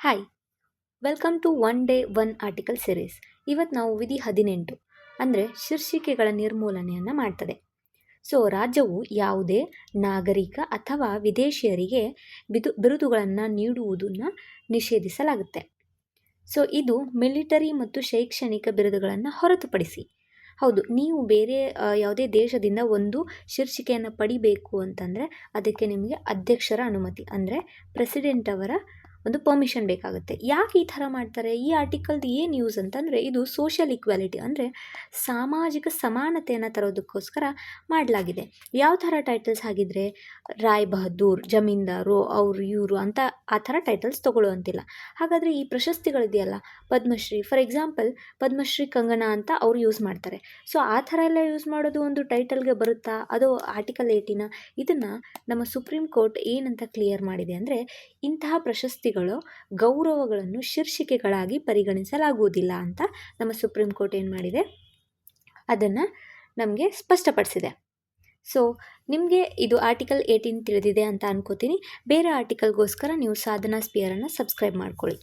Hi, welcome to one day one article series. ಇವತ್ತು ನಾವು ವಿಧಿ 18 ಅಂದರೆ ಶೀರ್ಷಿಕೆಗಳ ನಿರ್ಮೂಲನೆಯನ್ನು ಮಾಡ್ತದೆ. ರಾಜ್ಯವು ಯಾವುದೇ ನಾಗರಿಕ ಅಥವಾ ವಿದೇಶಿಯರಿಗೆ ಬಿರುದುಗಳನ್ನು ನೀಡುವುದನ್ನು ನಿಷೇಧಿಸಲಾಗುತ್ತೆ. ಇದು ಮಿಲಿಟರಿ ಮತ್ತು ಶೈಕ್ಷಣಿಕ ಬಿರುದುಗಳನ್ನು ಹೊರತುಪಡಿಸಿ. ಹೌದು, ನೀವು ಬೇರೆ ಯಾವುದೇ ದೇಶದಿಂದ ಒಂದು ಶೀರ್ಷಿಕೆಯನ್ನು ಪಡಿಬೇಕು ಅಂತಂದರೆ ಅದಕ್ಕೆ ನಿಮಗೆ ಅಧ್ಯಕ್ಷರ ಅನುಮತಿ ಅಂದರೆ ಪ್ರೆಸಿಡೆಂಟ್ ಅವರ ಒಂದು ಪರ್ಮಿಷನ್ ಬೇಕಾಗುತ್ತೆ. ಯಾಕೆ ಈ ಥರ ಮಾಡ್ತಾರೆ? ಈ ಆರ್ಟಿಕಲ್ದು ಏನು ಯೂಸ್ ಅಂತಂದರೆ ಇದು ಸೋಷಿಯಲ್ ಈಕ್ವಾಲಿಟಿ ಅಂದರೆ ಸಾಮಾಜಿಕ ಸಮಾನತೆಯನ್ನು ತರೋದಕ್ಕೋಸ್ಕರ ಮಾಡಲಾಗಿದೆ. ಯಾವ ಥರ ಟೈಟಲ್ಸ್ ಆಗಿದ್ರೆ ರಾಯ್ ಬಹದ್ದೂರ್, ಜಮೀನ್ದಾರು, ಅವರು ಇವರು ಅಂತ ಆ ಥರ ಟೈಟಲ್ಸ್ ತೊಗೊಳ್ಳುವಂತಿಲ್ಲ. ಹಾಗಾದರೆ ಈ ಪ್ರಶಸ್ತಿಗಳಿದೆಯಲ್ಲ, ಪದ್ಮಶ್ರೀ ಫಾರ್ ಎಕ್ಸಾಂಪಲ್, ಪದ್ಮಶ್ರೀ ಕಂಗನಾ ಅಂತ ಅವರು ಯೂಸ್ ಮಾಡ್ತಾರೆ. ಆ ಥರ ಎಲ್ಲ ಯೂಸ್ ಮಾಡೋದು ಒಂದು ಟೈಟಲ್ಗೆ ಬರುತ್ತಾ? ಅದು ಆರ್ಟಿಕಲ್ 18. ಇದನ್ನು ನಮ್ಮ ಸುಪ್ರೀಂ ಕೋರ್ಟ್ ಏನಂತ ಕ್ಲಿಯರ್ ಮಾಡಿದೆ ಅಂದರೆ ಇಂತಹ ಪ್ರಶಸ್ತಿಗಳು ಗೌರವಗಳನ್ನು ಶೀರ್ಷಿಕೆಗಳಾಗಿ ಪರಿಗಣಿಸಲಾಗುವುದಿಲ್ಲ ಅಂತ ನಮ್ಮ ಸುಪ್ರೀಂ ಕೋರ್ಟ್ ಏನು ಮಾಡಿದೆ, ಅದನ್ನು ನಮಗೆ ಸ್ಪಷ್ಟಪಡಿಸಿದೆ. ನಿಮಗೆ ಇದು ಆರ್ಟಿಕಲ್ 18 ತಿಳಿದಿದೆ ಅಂತ ಅನ್ಕೋತೀನಿ. ಬೇರೆ ಆರ್ಟಿಕಲ್ಗೋಸ್ಕರ ನೀವು ಸಾಧನಾ ಸ್ಪಿಯರನ್ನು ಸಬ್ಸ್ಕ್ರೈಬ್ ಮಾಡ್ಕೊಳ್ಳಿ.